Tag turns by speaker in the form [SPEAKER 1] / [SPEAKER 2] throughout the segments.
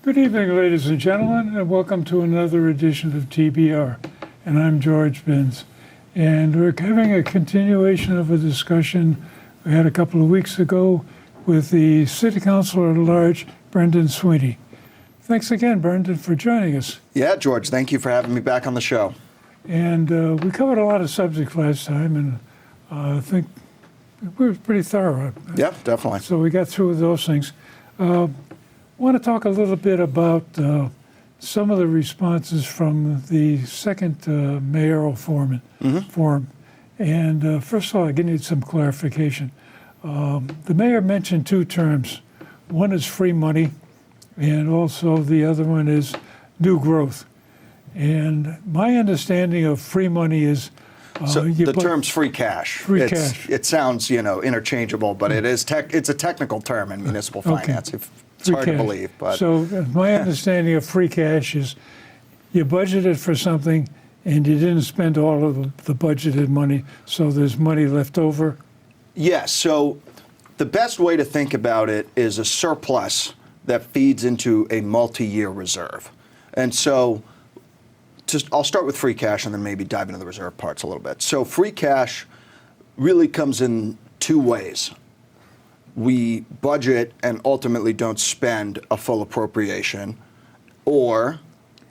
[SPEAKER 1] Good evening, ladies and gentlemen, and welcome to another edition of TBR. And I'm George Binns. And we're having a continuation of a discussion we had a couple of weeks ago with the City Councilor at Large, Brendan Sweeney. Thanks again, Brendan, for joining us.
[SPEAKER 2] Yeah, George, thank you for having me back on the show.
[SPEAKER 1] And we covered a lot of subjects last time, and I think we were pretty thorough.
[SPEAKER 2] Yeah, definitely.
[SPEAKER 1] So we got through those things. I want to talk a little bit about some of the responses from the second mayoral forum. And first of all, I need some clarification. The mayor mentioned two terms. One is free money, and also the other one is new growth. And my understanding of free money is
[SPEAKER 2] so the term's free cash.
[SPEAKER 1] Free cash.
[SPEAKER 2] It sounds, interchangeable, but it is it's a technical term in municipal finance.
[SPEAKER 1] Okay.
[SPEAKER 2] It's hard to believe, but
[SPEAKER 1] so my understanding of free cash is you budgeted for something and you didn't spend all of the budgeted money, so there's money left over.
[SPEAKER 2] Yes. So the best way to think about it is a surplus that feeds into a multi-year reserve, and so. I'll start with free cash and then maybe dive into the reserve parts a little bit. So free cash really comes in two ways. We budget and ultimately don't spend a full appropriation, or,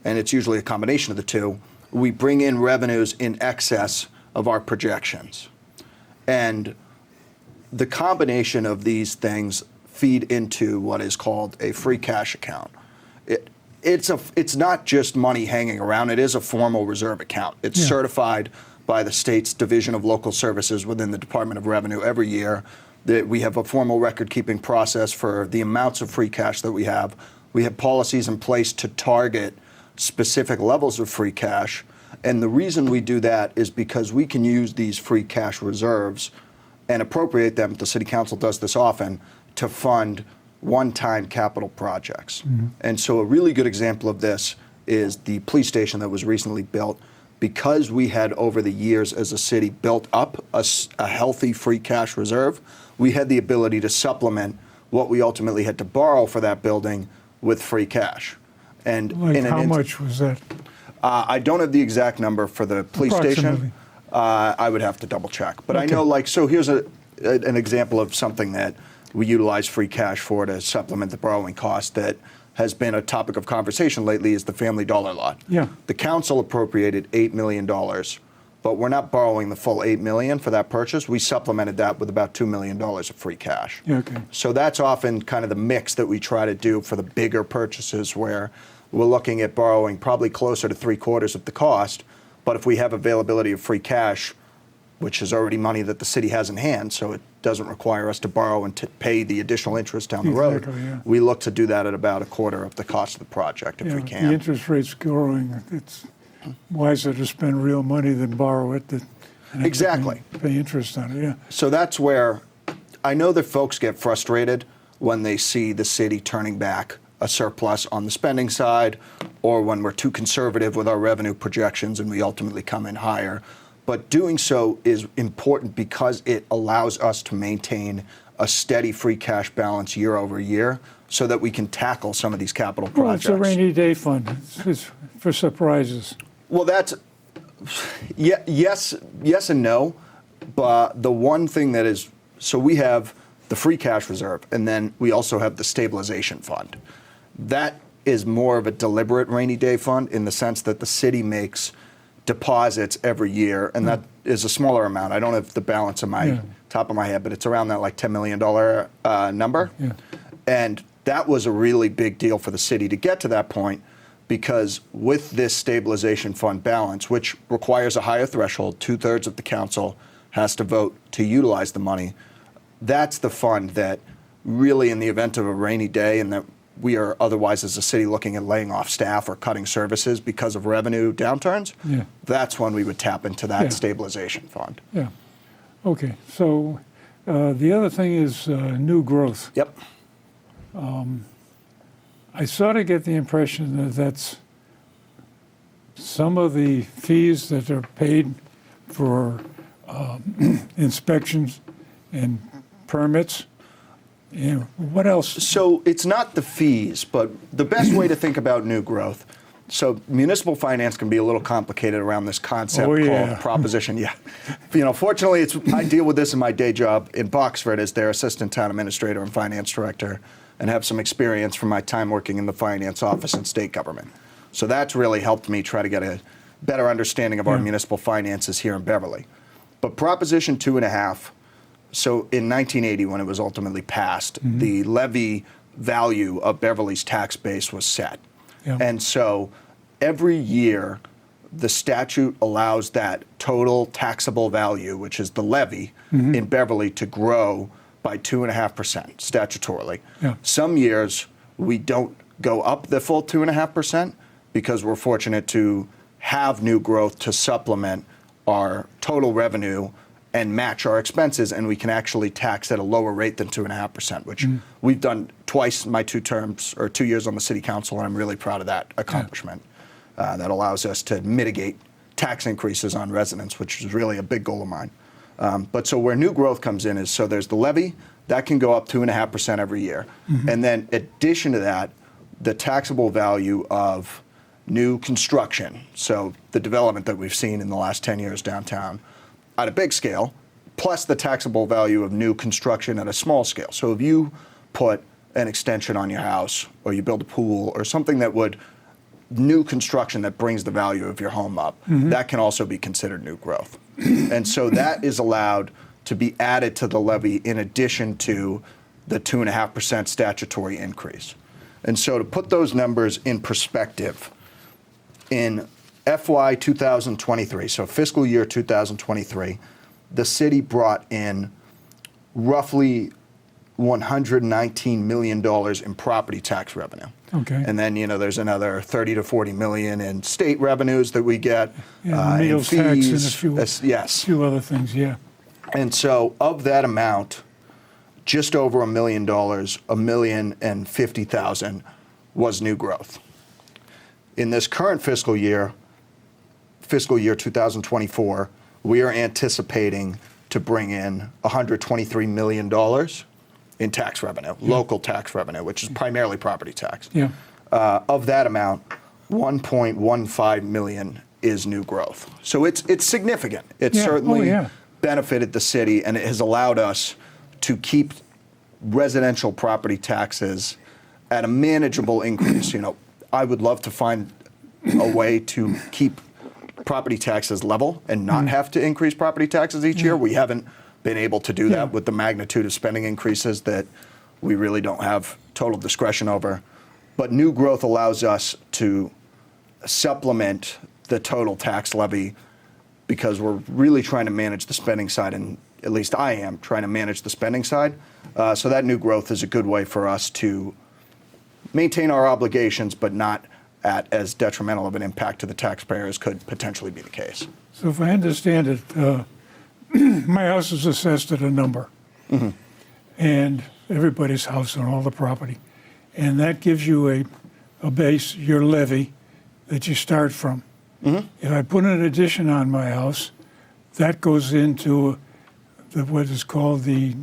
[SPEAKER 2] and it's usually a combination of the two, we bring in revenues in excess of our projections. And the combination of these things feed into what is called a free cash account. It's not just money hanging around. It is a formal reserve account. It's certified by the state's Division of Local Services within the Department of Revenue every year. That we have a formal record-keeping process for the amounts of free cash that we have. We have policies in place to target specific levels of free cash. And the reason we do that is because we can use these free cash reserves and appropriate them, the City Council does this often, to fund one-time capital projects. And so a really good example of this is the police station that was recently built. Because we had over the years as a city built up a healthy free cash reserve, we had the ability to supplement what we ultimately had to borrow for that building with free cash. And
[SPEAKER 1] how much was that?
[SPEAKER 2] I don't have the exact number for the police station. I would have to double check. But okay. I know, so here's an example of something that we utilize free cash for to supplement the borrowing cost that has been a topic of conversation lately is the Family Dollar lot.
[SPEAKER 1] Yeah.
[SPEAKER 2] The council appropriated $8 million, but we're not borrowing the full $8 million for that purchase. We supplemented that with about $2 million of free cash.
[SPEAKER 1] Yeah, okay.
[SPEAKER 2] So that's often kind of the mix that we try to do for the bigger purchases where we're looking at borrowing probably closer to 3/4 of the cost, but if we have availability of free cash, which is already money that the city has in hand, so it doesn't require us to borrow and to pay the additional interest down the road.
[SPEAKER 1] Yeah.
[SPEAKER 2] We look to do that at about 1/4 of the cost of the project if we can.
[SPEAKER 1] The interest rate's growing. It's wiser to spend real money than borrow it.
[SPEAKER 2] Exactly.
[SPEAKER 1] Pay interest on it, yeah.
[SPEAKER 2] So that's where I know that folks get frustrated when they see the city turning back a surplus on the spending side, or when we're too conservative with our revenue projections and we ultimately come in higher. But doing so is important because it allows us to maintain a steady free cash balance year over year so that we can tackle some of these capital projects.
[SPEAKER 1] Well, it's a rainy day fund. It's for surprises.
[SPEAKER 2] Well, that's, yes and no. But the one thing that is, so we have the free cash reserve, and then we also have the stabilization fund. That is more of a deliberate rainy day fund in the sense that the city makes deposits every year, and that is a smaller amount. I don't have the balance in my top of my head, but it's around that $10 million number.
[SPEAKER 1] Yeah.
[SPEAKER 2] And that was a really big deal for the city to get to that point, because with this stabilization fund balance, which requires a higher threshold, 2/3 of the council has to vote to utilize the money, that's the fund that really, in the event of a rainy day and that we are otherwise as a city looking at laying off staff or cutting services because of revenue downturns, that's when we would tap into that stabilization fund.
[SPEAKER 1] Yeah. Okay. So the other thing is new growth.
[SPEAKER 2] Yep.
[SPEAKER 1] I sort of get the impression that that's some of the fees that are paid for inspections and permits Yeah. What else?
[SPEAKER 2] So it's not the fees, but the best way to think about new growth. So municipal finance can be a little complicated around this concept called proposition. Yeah. Fortunately, I deal with this in my day job in Boxford as their assistant town administrator and finance director, and have some experience from my time working in the finance office in state government. So that's really helped me try to get a better understanding of our municipal finances here in Beverly. But Proposition 2.5, so in 1980 when it was ultimately passed, the levy value of Beverly's tax base was set.
[SPEAKER 1] Yeah.
[SPEAKER 2] And so every year the statute allows that total taxable value, which is the levy in Beverly, to grow by 2.5% statutorily.
[SPEAKER 1] Yeah.
[SPEAKER 2] Some years we don't go up the full 2.5% because we're fortunate to have new growth to supplement our total revenue and match our expenses, and we can actually tax at a lower rate than 2.5%, which we've done twice in my 2 terms or 2 years on the city council, and I'm really proud of that accomplishment. That allows us to mitigate tax increases on residents, which is really a big goal of mine. But so where new growth comes in is, so there's the levy, that can go up 2.5% every year. And then in addition to that, the taxable value of new construction, so the development that we've seen in the last 10 years downtown, at a big scale, plus the taxable value of new construction at a small scale. So if you put an extension on your house, or you build a pool, or something that would, new construction that brings the value of your home up, that can also be considered new growth. And so that is allowed to be added to the levy in addition to the 2.5% statutory increase. And so to put those numbers in perspective, in FY 2023, so fiscal year 2023, the city brought in roughly $119 million in property tax revenue.
[SPEAKER 1] Okay.
[SPEAKER 2] And then, there's another 30 to 40 million in state revenues that we get.
[SPEAKER 1] Meals
[SPEAKER 2] in
[SPEAKER 1] tax
[SPEAKER 2] fees.
[SPEAKER 1] and a few other things, yeah.
[SPEAKER 2] And so of that amount, just over $1 million, $1,050,000 was new growth. In this current fiscal year 2024, we are anticipating to bring in $123 million in tax revenue, local tax revenue, which is primarily property tax.
[SPEAKER 1] Yeah.
[SPEAKER 2] Of that amount, 1.15 million is new growth. So it's significant. It's certainly benefited the city, and it has allowed us to keep residential property taxes at a manageable increase. I would love to find a way to keep property taxes level and not have to increase property taxes each year. We haven't been able to do that with the magnitude of spending increases that we really don't have total discretion over. But new growth allows us to supplement the total tax levy because we're really trying to manage the spending side, and at least I am trying to manage the spending side. So that new growth is a good way for us to maintain our obligations, but not at as detrimental of an impact to the taxpayers could potentially be the case.
[SPEAKER 1] So if I understand it, my house is assessed at a number, and everybody's house and all the property, and that gives you a base, your levy, that you start from. If I put an addition on my house, that goes into what is called the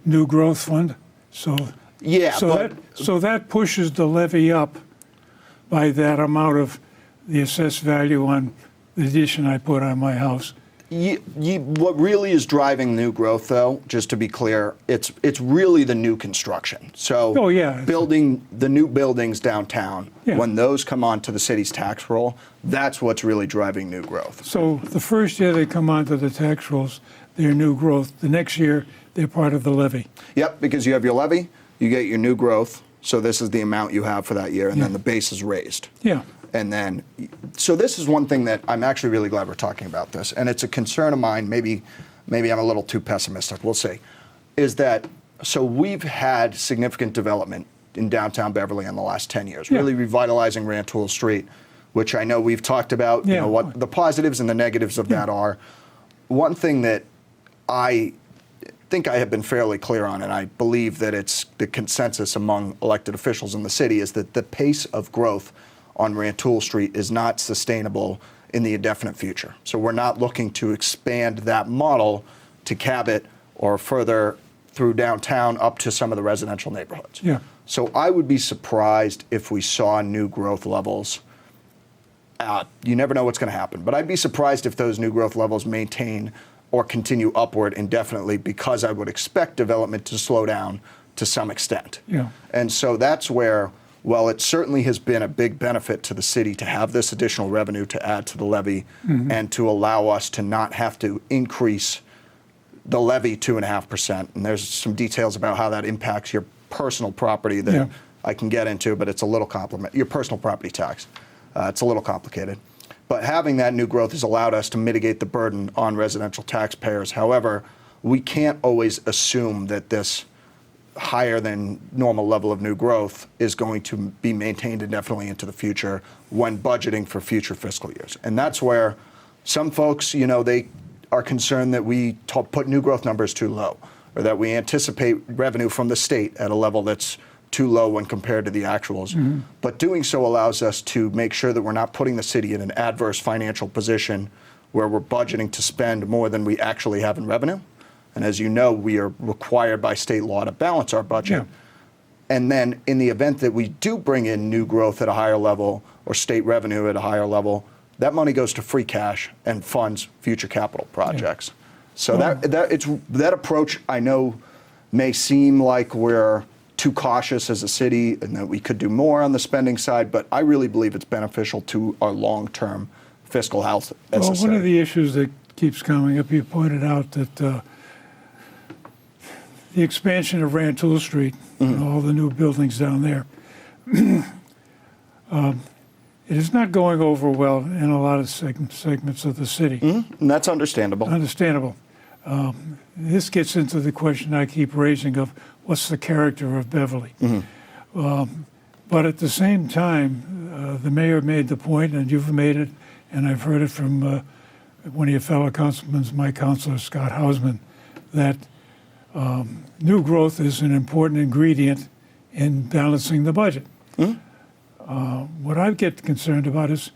[SPEAKER 1] new growth fund. So that pushes the levy up by that amount of the assessed value on the addition I put on my house.
[SPEAKER 2] What really is driving new growth, though, just to be clear, it's really the new construction. So building the new buildings downtown, when those come onto the city's tax roll, that's what's really driving new growth.
[SPEAKER 1] So the first year they come onto the tax rolls, they're new growth. The next year, they're part of the levy.
[SPEAKER 2] Yep, because you have your levy, you get your new growth, so this is the amount you have for that year, and then the base is raised.
[SPEAKER 1] Yeah.
[SPEAKER 2] And then, so this is one thing that I'm actually really glad we're talking about this, and it's a concern of mine, maybe I'm a little too pessimistic, we'll see, is that, so we've had significant development in downtown Beverly in the last 10 years, really revitalizing Rantoul Street, which I know we've talked about, what the positives and the negatives of that are. One thing that I think I have been fairly clear on, and I believe that it's the consensus among elected officials in the city, is that the pace of growth on Rantoul Street is not sustainable in the indefinite future. So we're not looking to expand that model to Cabot or further through downtown up to some of the residential neighborhoods.
[SPEAKER 1] Yeah.
[SPEAKER 2] So I would be surprised if we saw new growth levels. You never know what's going to happen, but I'd be surprised if those new growth levels maintain or continue upward indefinitely, because I would expect development to slow down to some extent.
[SPEAKER 1] Yeah.
[SPEAKER 2] And so that's where, well, it certainly has been a big benefit to the city to have this additional revenue to add to the levy and to allow us to not have to increase the levy 2.5%. And there's some details about how that impacts your personal property that I can get into, but it's a little your personal property tax. It's a little complicated. But having that new growth has allowed us to mitigate the burden on residential taxpayers. However, we can't always assume that this higher than normal level of new growth is going to be maintained indefinitely into the future when budgeting for future fiscal years. And that's where some folks, they are concerned that we put new growth numbers too low, or that we anticipate revenue from the state at a level that's too low when compared to the actuals. But doing so allows us to make sure that we're not putting the city in an adverse financial position where we're budgeting to spend more than we actually have in revenue. And as you know, we are required by state law to balance our budget. And then in the event that we do bring in new growth at a higher level or state revenue at a higher level, that money goes to free cash and funds future capital projects. So that approach, I know, may seem like we're too cautious as a city and that we could do more on the spending side, but I really believe it's beneficial to our long-term fiscal health as a city.
[SPEAKER 1] One of the issues that keeps coming up, you pointed out that the expansion of Rantoul Street and all the new buildings down there, it is not going over well in a lot of segments of the city.
[SPEAKER 2] And that's understandable.
[SPEAKER 1] Understandable. This gets into the question I keep raising of what's the character of Beverly. But at the same time, the mayor made the point, and you've made it, and I've heard it from one of your fellow councilmen, my councilor, Scott Hausman, that new growth is an important ingredient in balancing the budget. What I get concerned about is,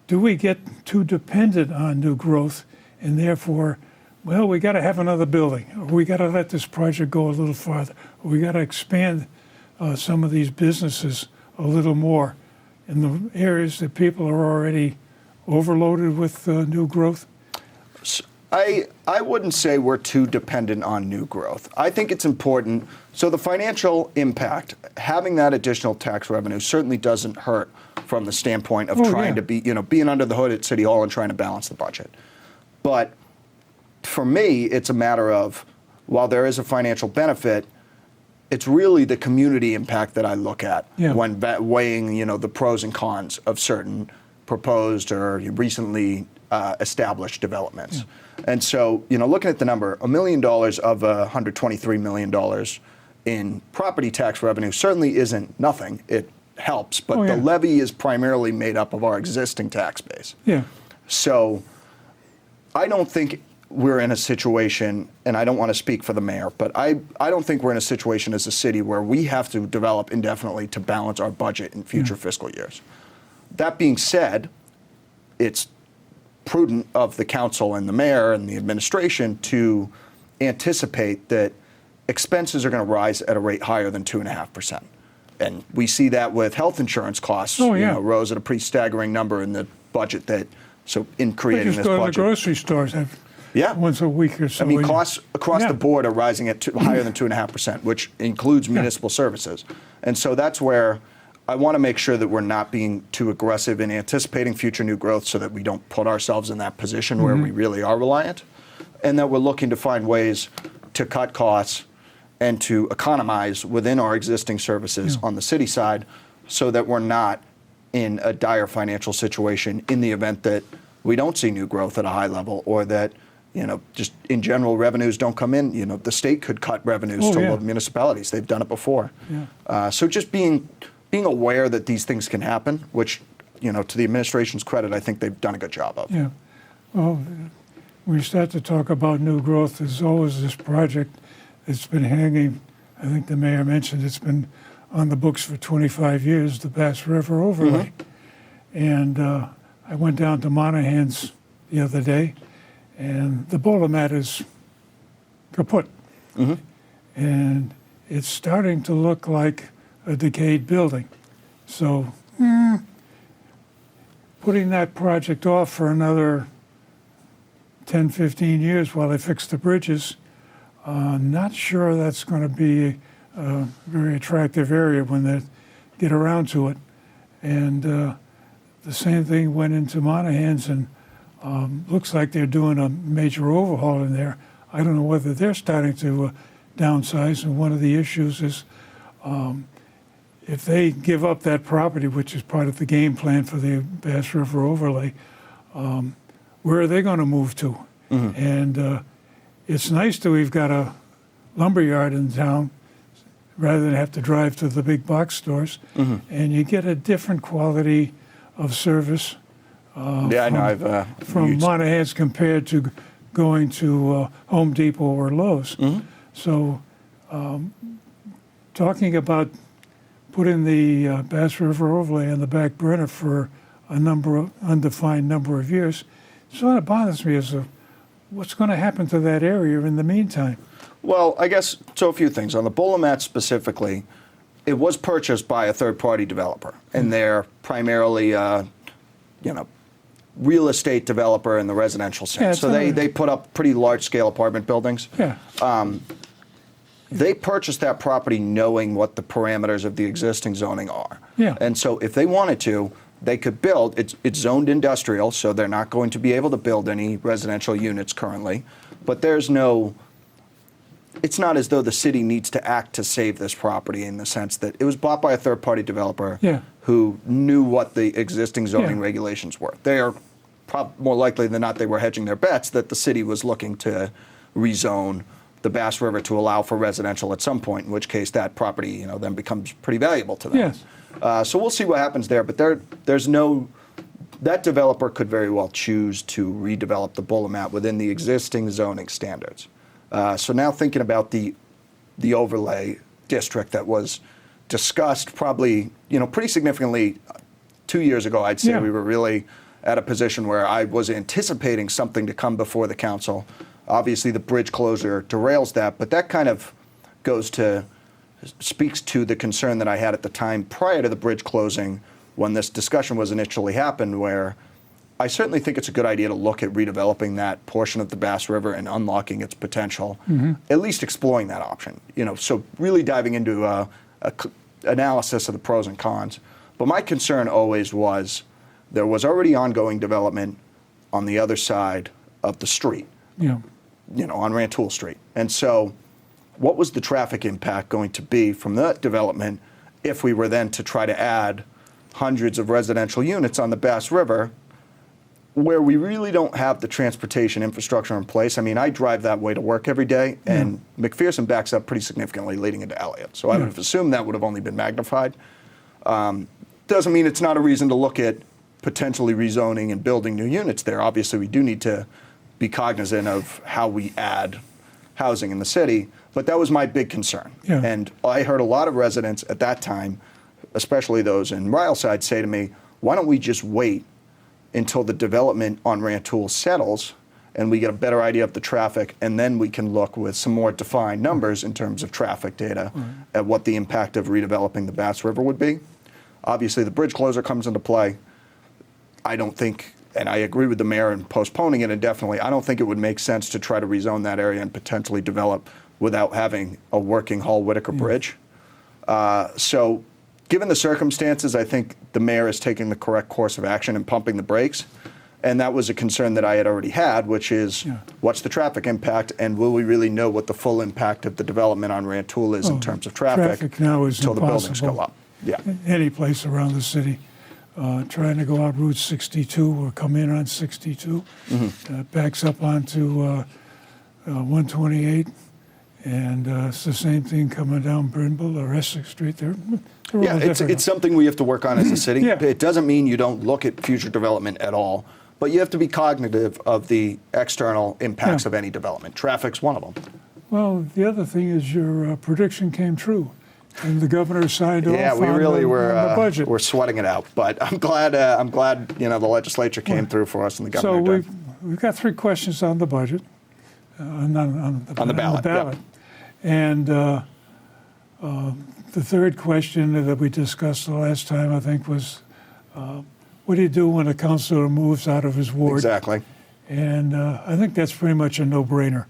[SPEAKER 1] do we get too dependent on new growth, and therefore, well, we got to have another building, or we got to let this project go a little farther, or we got to expand some of these businesses a little more in the areas that people are already overloaded with new growth?
[SPEAKER 2] I wouldn't say we're too dependent on new growth. I think it's important. So the financial impact, having that additional tax revenue certainly doesn't hurt from the standpoint of trying to be, being under the hood at City Hall and trying to balance the budget. But for me, it's a matter of, while there is a financial benefit, it's really the community impact that I look at when weighing, the pros and cons of certain proposed or recently established developments. And so, looking at the number, $1 million of $123 million in property tax revenue certainly isn't nothing. It helps, but the levy is primarily made up of our existing tax base. So I don't think we're in a situation, and I don't want to speak for the mayor, but I don't think we're in a situation as a city where we have to develop indefinitely to balance our budget in future fiscal years. That being said, it's prudent of the council and the mayor and the administration to anticipate that expenses are going to rise at a rate higher than 2.5%. And we see that with health insurance costs, rose at a pretty staggering number in the budget in creating this budget.
[SPEAKER 1] Just go to the grocery stores once a week or so.
[SPEAKER 2] I mean, costs across the board are rising at higher than 2.5%, which includes municipal services. And so that's where I want to make sure that we're not being too aggressive in anticipating future new growth so that we don't put ourselves in that position where we really are reliant, and that we're looking to find ways to cut costs and to economize within our existing services on the city side so that we're not in a dire financial situation in the event that we don't see new growth at a high level, or that just in general revenues don't come in. The state could cut revenues to municipalities. They've done it before. So just being aware that these things can happen, which, to the administration's credit, I think they've done a good job of.
[SPEAKER 1] Well, when you start to talk about new growth, there's always this project that's been hanging. I think the mayor mentioned it's been on the books for 25 years, the Bass River overlay. And I went down to Monahan's the other day, and the boulder mat is kaput. and it's starting to look like a decayed building. So putting that project off for another 10, 15 years while they fix the bridges, not sure that's going to be a very attractive area when they get around to it. And the same thing went into Monahan's, and looks like they're doing a major overhaul in there. I don't know whether they're starting to downsize, and one of the issues is if they give up that property, which is part of the game plan for the Bass River overlay, where are they going to move to? And it's nice that we've got a lumber yard in town rather than have to drive to the big box stores, and you get a different quality of service from Monahan's compared to going to Home Depot or Lowe's. So talking about putting the Bass River overlay on the back burner for a undefined number of years sort of bothers me as what's going to happen to that area in the meantime.
[SPEAKER 2] Well, I guess, so a few things. On the Willamette specifically, it was purchased by a third-party developer, and they're primarily, real estate developer in the residential sense. So they put up pretty large-scale apartment buildings. They purchased that property knowing what the parameters of the existing zoning are. And so if they wanted to, they could build. It's zoned industrial, so they're not going to be able to build any residential units currently. But it's not as though the city needs to act to save this property, in the sense that it was bought by a third-party developer who knew what the existing zoning regulations were. They are more likely than not, they were hedging their bets that the city was looking to rezone the Bass River to allow for residential at some point, in which case that property, then becomes pretty valuable to them. So we'll see what happens there, but that developer could very well choose to redevelop the Willamette within the existing zoning standards. So now thinking about the overlay district that was discussed probably, pretty significantly 2 years ago, I'd say we were really at a position where I was anticipating something to come before the council. Obviously, the bridge closure derails that, but that kind of speaks to the concern that I had at the time prior to the bridge closing when this discussion was initially happened, where I certainly think it's a good idea to look at redeveloping that portion of the Bass River and unlocking its potential, at least exploring that option. So really diving into a analysis of the pros and cons. But my concern always was there was already ongoing development on the other side of the street, on Rantoul Street. And so what was the traffic impact going to be from that development if we were then to try to add hundreds of residential units on the Bass River, where we really don't have the transportation infrastructure in place? I mean, I drive that way to work every day, and McPherson backs up pretty significantly leading into Elliott. So I would have assumed that would have only been magnified. Doesn't mean it's not a reason to look at potentially rezoning and building new units there. Obviously, we do need to be cognizant of how we add housing in the city, but that was my big concern. And I heard a lot of residents at that time, especially those in Ryleside, say to me, why don't we just wait until the development on Rantoul settles and we get a better idea of the traffic, and then we can look with some more defined numbers in terms of traffic data at what the impact of redeveloping the Bass River would be. Obviously, the bridge closure comes into play. I don't think, and I agree with the mayor in postponing it indefinitely, I don't think it would make sense to try to rezone that area and potentially develop without having a working Hall-Whitaker bridge. So given the circumstances, I think the mayor is taking the correct course of action and pumping the brakes. And that was a concern that I had already had, which is what's the traffic impact, and will we really know what the full impact of the development on Rantoul is in terms of traffic
[SPEAKER 1] now is
[SPEAKER 2] until the buildings go up?
[SPEAKER 1] Any place around the city. Trying to go out Route 62 or come in on 62, backs up onto 128, and it's the same thing coming down Brindle or Essex Street. They're all different.
[SPEAKER 2] It's something we have to work on as a city. It doesn't mean you don't look at future development at all, but you have to be cognitive of the external impacts of any development. Traffic's one of them.
[SPEAKER 1] Well, the other thing is your prediction came true. And the governor signed off
[SPEAKER 2] we really
[SPEAKER 1] on the budget.
[SPEAKER 2] We're sweating it out, but I'm glad the legislature came through for us and the governor.
[SPEAKER 1] So we've got 3 questions on the budget, on the ballot. And the third question that we discussed the last time, I think, was what do you do when a councilor moves out of his ward?
[SPEAKER 2] Exactly.
[SPEAKER 1] And I think that's pretty much a no-brainer.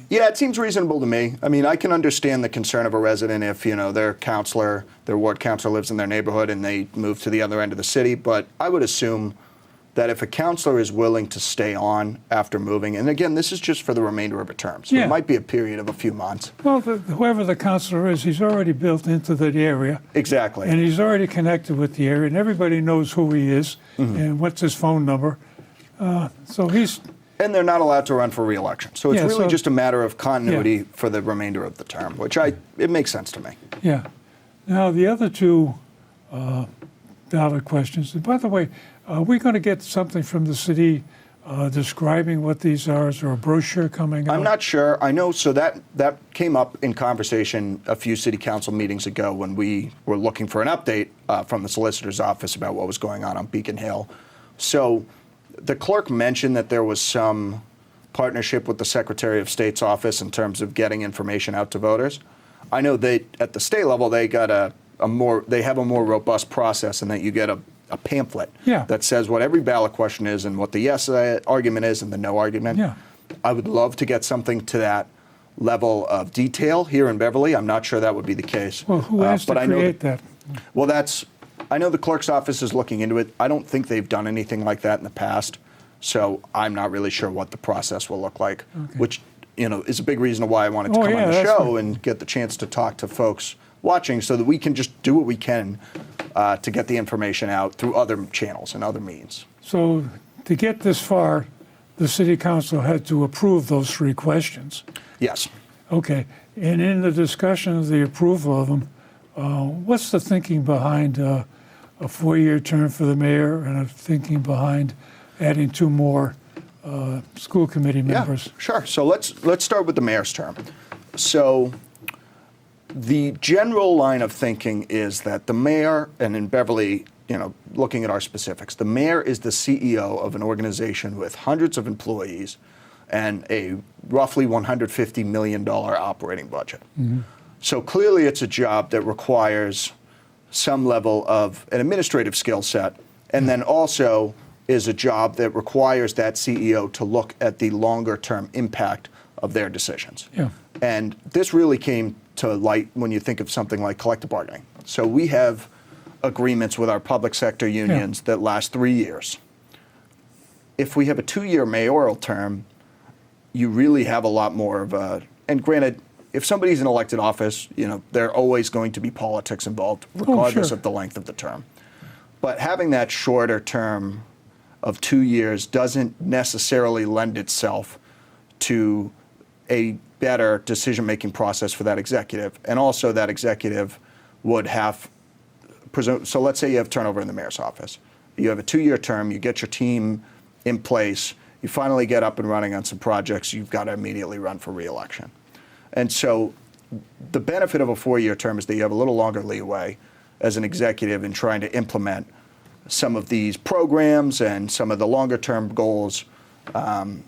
[SPEAKER 2] Yeah, it seems reasonable to me. I mean, I can understand the concern of a resident if, their ward counselor lives in their neighborhood and they move to the other end of the city. But I would assume that if a counselor is willing to stay on after moving, and again, this is just for the remainder of a term, so
[SPEAKER 1] Yeah.
[SPEAKER 2] it might be a period of a few months.
[SPEAKER 1] Well, whoever the counselor is, he's already built into the area.
[SPEAKER 2] Exactly.
[SPEAKER 1] And he's already connected with the area, and everybody knows who he is and what's his phone number. So he's...
[SPEAKER 2] And they're not allowed to run for re-election. So it's
[SPEAKER 1] Yeah,
[SPEAKER 2] really
[SPEAKER 1] so-
[SPEAKER 2] just a matter of continuity for the remainder of the term, which it makes sense to me.
[SPEAKER 1] Yeah. Now, the other two ballot questions, and by the way, are we going to get something from the city describing what these are? Is there a brochure coming out?
[SPEAKER 2] I'm not sure. I know, so that came up in conversation a few city council meetings ago when we were looking for an update from the solicitor's office about what was going on Beacon Hill. So the clerk mentioned that there was some partnership with the Secretary of State's office in terms of getting information out to voters. I know they, at the state level, they got they have a more robust process in that you get a pamphlet that says what every ballot question is and what the yes argument is and the no argument.
[SPEAKER 1] Yeah.
[SPEAKER 2] I would love to get something to that level of detail here in Beverly. I'm not sure that would be the case.
[SPEAKER 1] Well, who has to create that?
[SPEAKER 2] Well, I know the clerk's office is looking into it. I don't think they've done anything like that in the past, so I'm not really sure what the process will look like, which is a big reason why I wanted to come on the show and get the chance to talk to folks watching so that we can just do what we can to get the information out through other channels and other means.
[SPEAKER 1] So to get this far, the city council had to approve those three questions.
[SPEAKER 2] Yes.
[SPEAKER 1] Okay. And in the discussion of the approval of them, what's the thinking behind a 4-year term for the mayor and a thinking behind adding 2 more school committee members?
[SPEAKER 2] Yeah, sure. So let's start with the mayor's term. So the general line of thinking is that the mayor, and in Beverly, looking at our specifics, the mayor is the CEO of an organization with hundreds of employees and a roughly $150 million operating budget. Mm-hmm. So clearly it's a job that requires some level of an administrative skill set, and then also is a job that requires that CEO to look at the longer term impact of their decisions.
[SPEAKER 1] Yeah.
[SPEAKER 2] And this really came to light when you think of something like collective bargaining. So we have agreements with our public sector unions that last 3 years. If we have a 2-year mayoral term, you really have a lot more of a, and granted, if somebody's in elected office, there are always going to be politics involved, regardless of the length of the term. But having that shorter term of 2 years doesn't necessarily lend itself to a better decision-making process for that executive. And also that executive would have, so let's say you have turnover in the mayor's office. You have a 2-year term, you get your team in place, you finally get up and running on some projects, you've got to immediately run for re-election. And so the benefit of a 4-year term is that you have a little longer leeway as an executive in trying to implement some of these programs and some of the longer term goals. And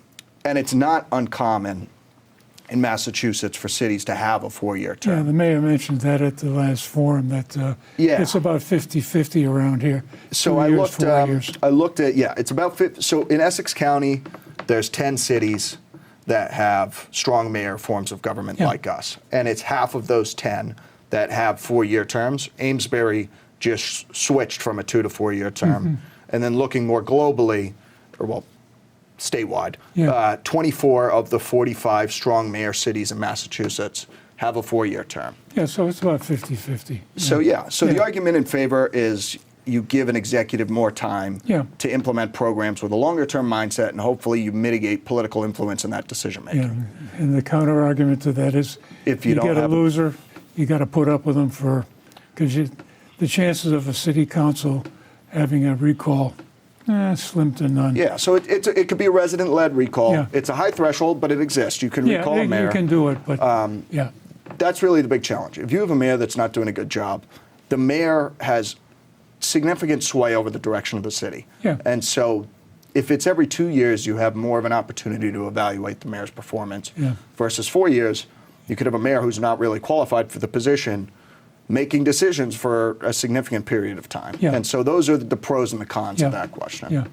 [SPEAKER 2] it's not uncommon in Massachusetts for cities to have a 4-year term.
[SPEAKER 1] Yeah, the mayor mentioned that at the last forum, that it's about 50-50 around here.
[SPEAKER 2] So
[SPEAKER 1] 2 years, 4 years.
[SPEAKER 2] I looked at, it's about 50. So in Essex County, there's 10 cities that have strong mayor forms of government like us. And it's half of those 10 that have 4-year terms. Amesbury just switched from a 2 to 4-year term. Mm-hmm. And then looking more globally, statewide, 24 of the 45 strong mayor cities in Massachusetts have a 4-year term.
[SPEAKER 1] Yeah, so it's about 50-50.
[SPEAKER 2] So the argument in favor is you give an executive more time to implement programs with a longer term mindset, and hopefully you mitigate political influence in that decision making.
[SPEAKER 1] Yeah, and the counter argument to that is
[SPEAKER 2] if you don't
[SPEAKER 1] get a
[SPEAKER 2] have
[SPEAKER 1] loser, you got to put up with them because the chances of a city council having a recall, slim to none.
[SPEAKER 2] Yeah, so it could be a resident-led recall.
[SPEAKER 1] Yeah.
[SPEAKER 2] It's a high threshold, but it exists. You can recall a mayor.
[SPEAKER 1] You can do it, but
[SPEAKER 2] That's really the big challenge. If you have a mayor that's not doing a good job, the mayor has significant sway over the direction of the city.
[SPEAKER 1] Yeah.
[SPEAKER 2] And so if it's every 2 years, you have more of an opportunity to evaluate the mayor's performance versus 4 years. You could have a mayor who's not really qualified for the position making decisions for a significant period of time.
[SPEAKER 1] Yeah.
[SPEAKER 2] And so those are the pros and the cons
[SPEAKER 1] Yeah.
[SPEAKER 2] of that question.
[SPEAKER 1] Yeah.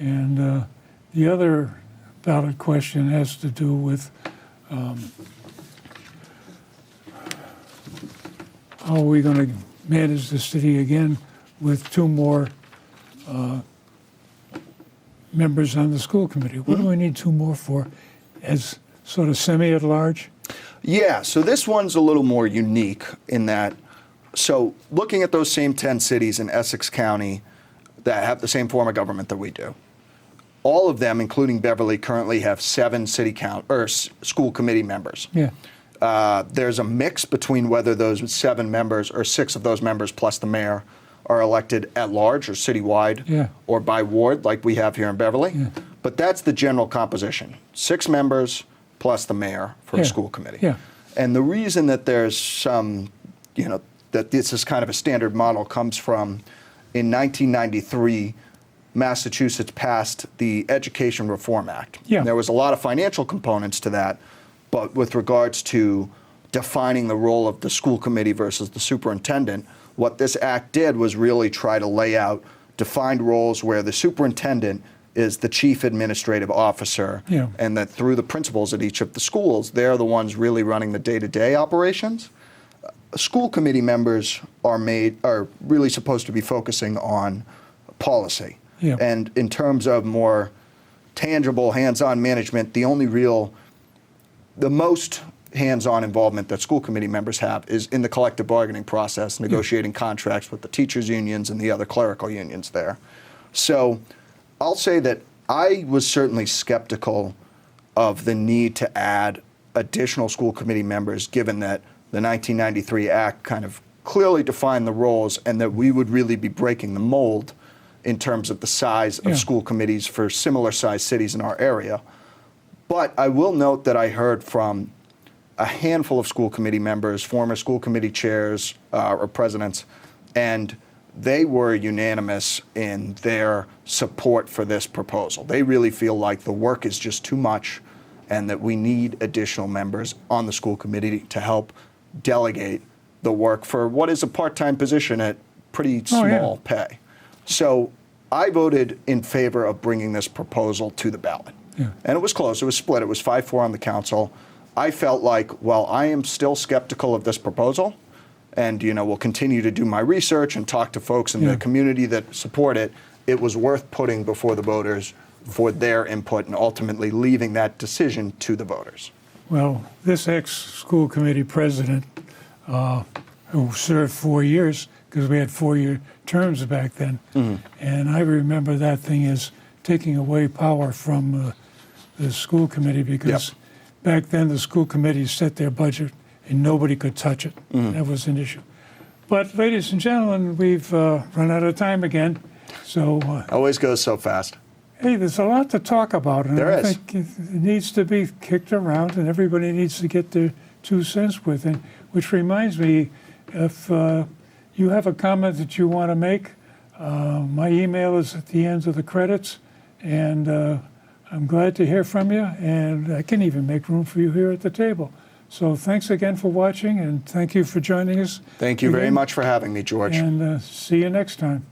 [SPEAKER 1] And the other ballot question has to do with how are we going to manage the city again with 2 more members on the school committee? What do we need 2 more for, as sort of semi-at-large?
[SPEAKER 2] Yeah, so this one's a little more unique in that, so looking at those same 10 cities in Essex County that have the same form of government that we do, all of them, including Beverly, currently have 7 school committee members.
[SPEAKER 1] Yeah.
[SPEAKER 2] There's a mix between whether those 7 members or 6 of those members plus the mayor are elected at large or citywide
[SPEAKER 1] Yeah.
[SPEAKER 2] or by ward like we have here in Beverly.
[SPEAKER 1] Yeah.
[SPEAKER 2] But that's the general composition. 6 members plus the mayor for a
[SPEAKER 1] Yeah.
[SPEAKER 2] school committee.
[SPEAKER 1] Yeah.
[SPEAKER 2] And the reason that there's some, that this is kind of a standard model comes from in 1993, Massachusetts passed the Education Reform Act.
[SPEAKER 1] Yeah.
[SPEAKER 2] And there was a lot of financial components to that, but with regards to defining the role of the school committee versus the superintendent, what this act did was really try to lay out defined roles where the superintendent is the chief administrative officer,
[SPEAKER 1] Yeah.
[SPEAKER 2] and that through the principals at each of the schools, they're the ones really running the day-to-day operations. School committee members are really supposed to be focusing on policy.
[SPEAKER 1] Yeah.
[SPEAKER 2] And in terms of more tangible, hands-on management, the most hands-on involvement that school committee members have is in the collective bargaining process, negotiating contracts with the teachers' unions and the other clerical unions there. So I'll say that I was certainly skeptical of the need to add additional school committee members, given that the 1993 Act kind of clearly defined the roles and that we would really be breaking the mold in terms of the size of
[SPEAKER 1] Yeah.
[SPEAKER 2] school committees for similar-sized cities in our area. But I will note that I heard from a handful of school committee members, former school committee chairs or presidents, and they were unanimous in their support for this proposal. They really feel like the work is just too much and that we need additional members on the school committee to help delegate the work for what is a part-time position at pretty small pay. So I voted in favor of bringing this proposal to the ballot.
[SPEAKER 1] Yeah.
[SPEAKER 2] And it was close. It was split. It was 5-4 on the council. I felt like, while I am still skeptical of this proposal, and will continue to do my research and talk to folks in
[SPEAKER 1] Yeah.
[SPEAKER 2] the community that support it, it was worth putting before the voters for their input and ultimately leaving that decision to the voters.
[SPEAKER 1] Well, this ex-school committee president, who served 4 years, because we had 4-year terms back then, and I remember that thing as taking away power from the school committee, because back then the school committee set their budget and nobody could touch it. That was an issue. But ladies and gentlemen, we've run out of time again. So
[SPEAKER 2] Always goes so fast.
[SPEAKER 1] hey, there's a lot to talk about, and
[SPEAKER 2] There
[SPEAKER 1] I
[SPEAKER 2] is.
[SPEAKER 1] think it needs to be kicked around, and everybody needs to get their 2 cents with it. Which reminds me, if you have a comment that you want to make, my email is at the end of the credits, and I'm glad to hear from you, and I can even make room for you here at the table. So thanks again for watching, and thank you for joining us.
[SPEAKER 2] Thank you very
[SPEAKER 1] again,
[SPEAKER 2] much for having me, George.
[SPEAKER 1] And see you next time.